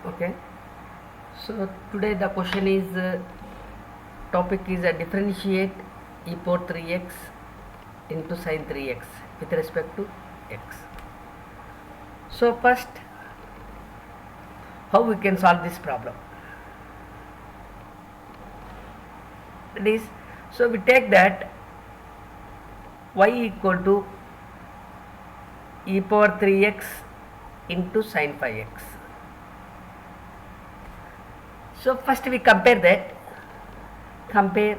Okay. So today the question is topic is differentiate e power 3x into sin 3x with respect to x. So first, how we can solve this problem? That is, so we take that y equal to e power 3x into sin 5x. So first we compare that. Compare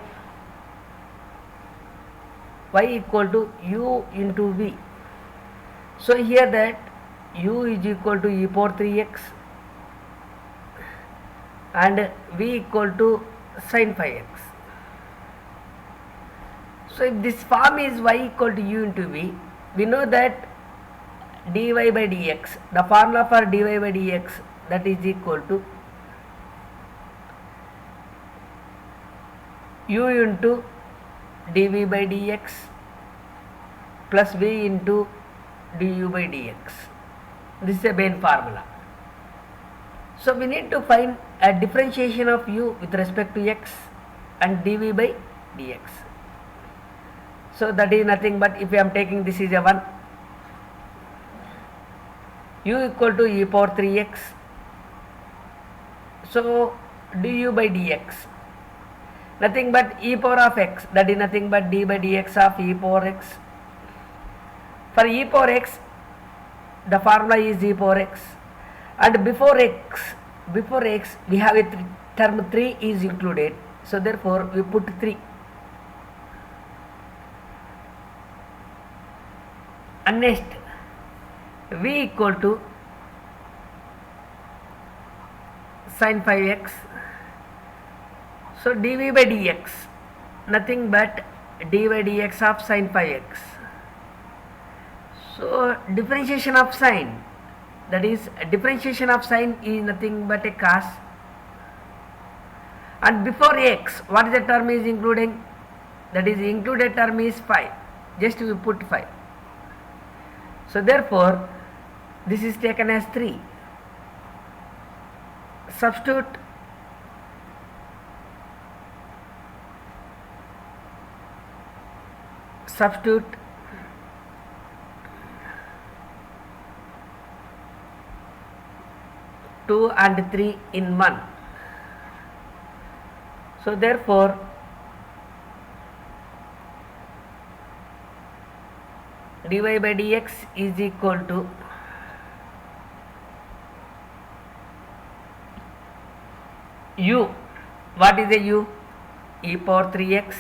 y equal to u into v. So here that u is equal to e power 3x and v equal to sin 5x. So if this form is y equal to u into v, we know that dy by dx, the formula for dy by dx, that is equal to u into dv by dx plus v into du by dx. This is a main formula. So we need to find a differentiation of u with respect to x and dv by dx. So that is nothing but, if I am taking this is a 1, u equal to e power 3x, so du by dx, nothing but e power of x, that is nothing but d by dx of e power x. For e power x, the formula is e power x, and before x we have a term 3 is included, so therefore we put 3. And next, v equal to sin 5x, so dv by dx, nothing but d by dx of sin 5x. So differentiation of sine, that is differentiation of sine is nothing but a cos, and before x what is the term is including, that is included term is 5, just we put 5. So therefore this is taken as 3. Substitute 2 and 3 in 1. So therefore dy by dx is equal to u, what is the u? E power 3x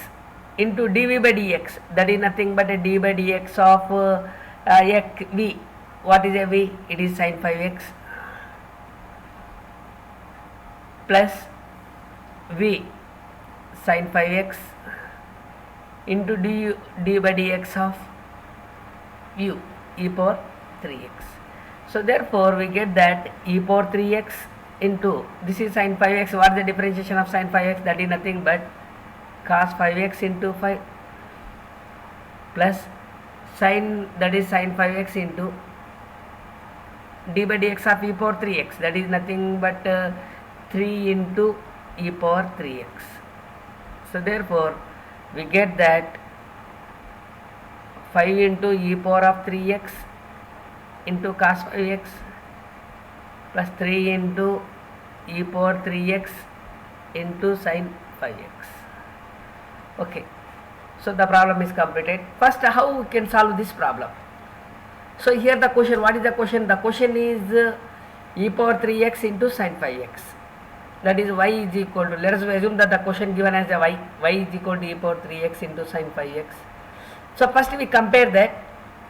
into dv by dx, that is nothing but a d by dx of v, what is a v? It is sin 5x plus v sin 5x into d by dx of u e power 3x. So therefore we get that e power 3x into, this is sin 5x, what is the differentiation of sin 5x? That is nothing but cos 5x into 5 plus sin, that is sin 5x into d by dx of e power 3x, that is nothing but 3 into e power 3x. So therefore we get that 5 into e power of 3x into cos 5x plus 3 into e power 3x into sin 5x. Okay, so the problem is completed. First, how we can solve this problem? So here the question, what is the question? The question is e power 3x into sin 5x, that is y is equal to, let us assume that the question given as a y is equal to e power 3x into sin 5x. So first we compare that.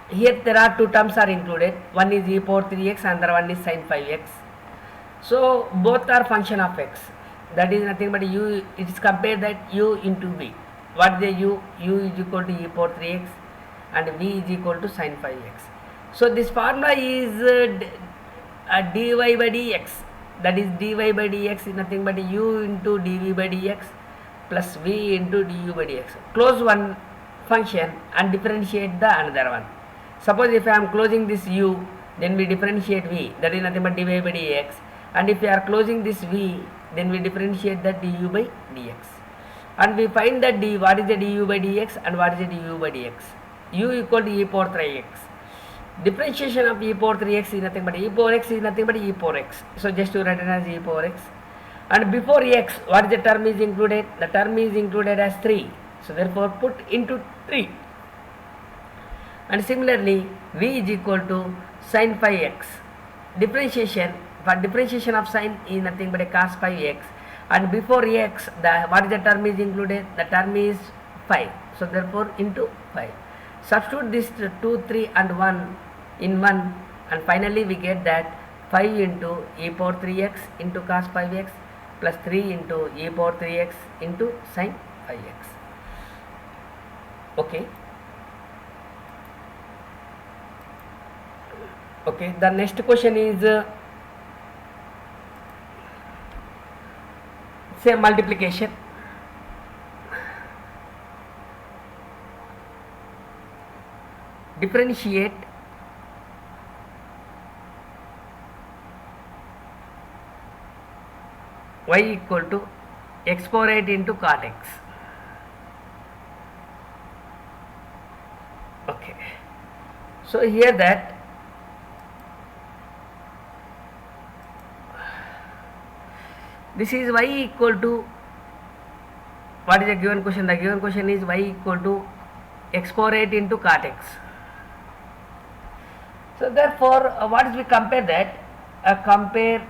Here there are two terms are included, one is e power 3x, another one is sin 5x. So both are function of x, that is nothing but u, it is compared that u into v. What is the u? U is equal to e power 3x and v is equal to sin 5x. So this formula is dy by dx, that is dy by dx is nothing but u into dv by dx plus v into du by dx. Close one function and differentiate the another one. Suppose if I am closing this u, then we differentiate v, that is nothing but dy by dx, and if we are closing this v, then we differentiate that du by dx, and we find that what is the du by dx and what is the du by dx. U equal to e power 3x. Differentiation of e power 3x is nothing but e power x is nothing but e power x. So just to write it as e power x. And before x, what is the term is included? The term is included as 3. So therefore put into 3. And similarly, v is equal to sin phi x. Differentiation, for differentiation of sin is nothing but a cos phi x. And before x, what is the term is included? The term is phi. So therefore into phi. Substitute this 2, 3 and 1 in 1, and finally we get that 5 into e power 3x into cos phi x plus 3 into e power 3x into sin phi x. Okay. Okay, the next question is say multiplication. Differentiate y equal to x power 8 into cot x. Okay, so here that this is y equal to, what is the given question? The given question is y equal to x power 8 into cot x. So therefore, what is we compare that? Compare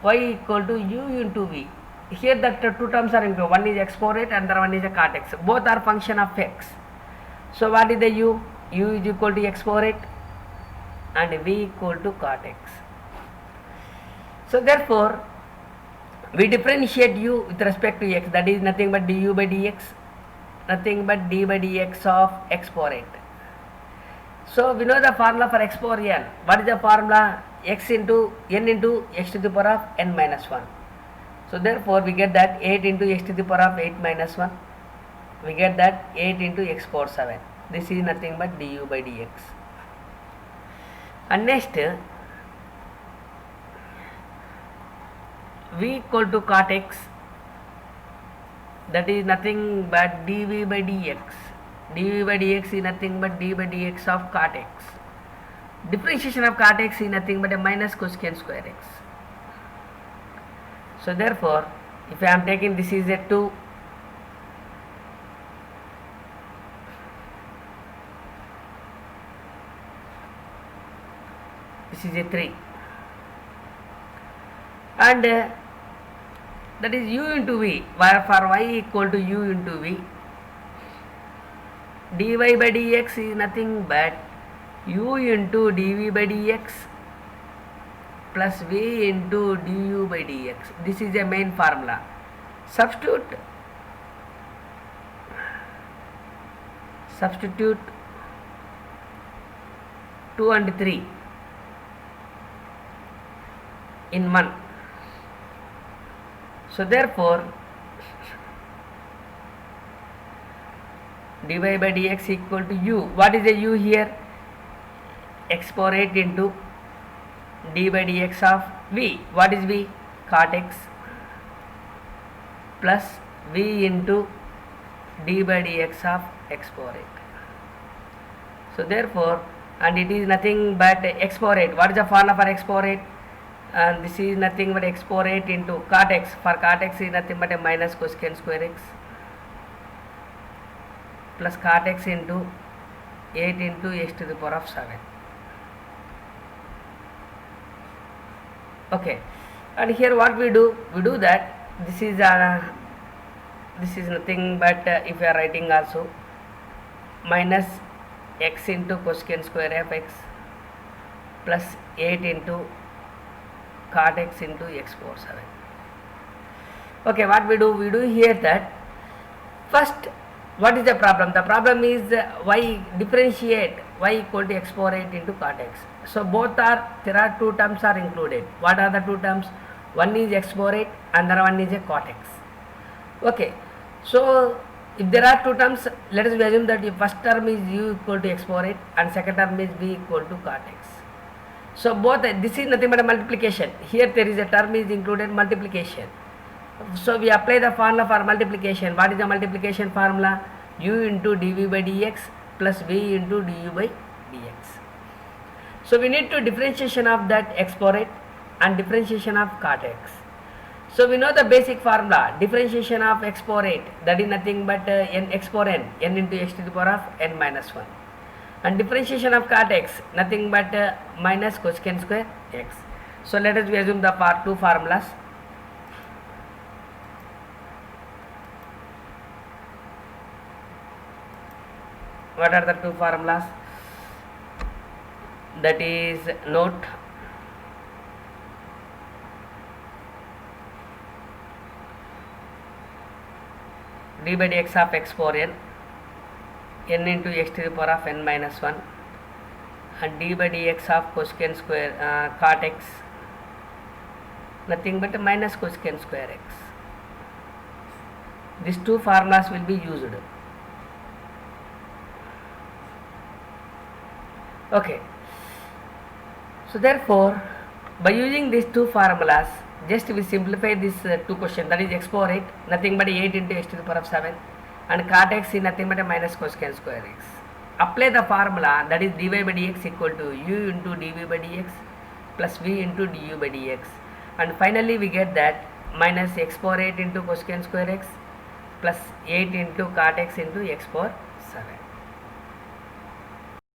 y equal to u into v. Here that two terms are included. One is x power 8 and the other one is a cot x. Both are function of x. So what is the u? U is equal to x power 8 and v equal to cot x. So therefore, we differentiate u with respect to x. That is nothing but du by dx, nothing but d by dx of x power 8. So we know the formula for x power n. What is the formula? X into n into x to the power of n minus 1. So therefore we get that 8 into x to the power of 8 minus 1. We get that 8 into x power 7. This is nothing but du by dx. And next, v equal to cot x, that is nothing but dv by dx. dv by dx is nothing but d by dx of cot x. Differentiation of cot x is nothing but a minus cosecant square x. So therefore, if I am taking this is a 2, this is a 3, and that is u into v, where for y equal to u into v, dy by dx is nothing but u into dv by dx plus v into du by dx. This is a main formula. Substitute 2 and 3 in 1. So therefore, dy by dx equal to u. What is the u here? X power 8 into d by dx of v. What is v? Cot x plus v into d by dx of x power 8. So therefore, and it is nothing but x power 8. What is the formula for x power 8? And this is nothing but x power 8 into cot x. For cot x is nothing but a minus cosecant square x plus cot x into 8 into x to the power of 7. Okay, and here what we do? We do that this is nothing but if you are writing also minus x into cosecant square f x plus 8 into cot x into x power 7. Okay, what we do? We do here that first, what is the problem? The problem is y differentiate y equal to x power 8 into cot x. So both are, there are two terms are included. What are the two terms? One is x power 8 and the other one is a cot x. Okay, so if there are two terms, let us assume that the first term is u equal to x power 8 and second term is v equal to cot x. So both, this is nothing but a multiplication. Here there is a term is included, multiplication. So we apply the formula for multiplication. What is the multiplication formula? U into dv by dx plus v into du by dx. So we need to differentiation of that x power 8 and differentiation of cot x. So we know the basic formula, differentiation of x power 8, that is nothing but n x power n into x to the power of n minus 1. And differentiation of cot x, nothing but minus cosecant square x. So let us assume the two formulas. What are the two formulas? That is, note, d by dx of x power n into x to the power of n minus 1, and d by dx of cosecant square cot x, nothing but minus cosecant square x. These two formulas will be used. Okay. So therefore, by using these two formulas, just we simplify this two question, that is x power 8, nothing but 8 into x to the power of 7, and cot x is nothing but a minus cosecant square x. Apply the formula, that is dy by dx equal to u into dv by dx plus v into du by dx, and finally we get that minus x power 8 into cosecant square x plus 8 into cot x into x power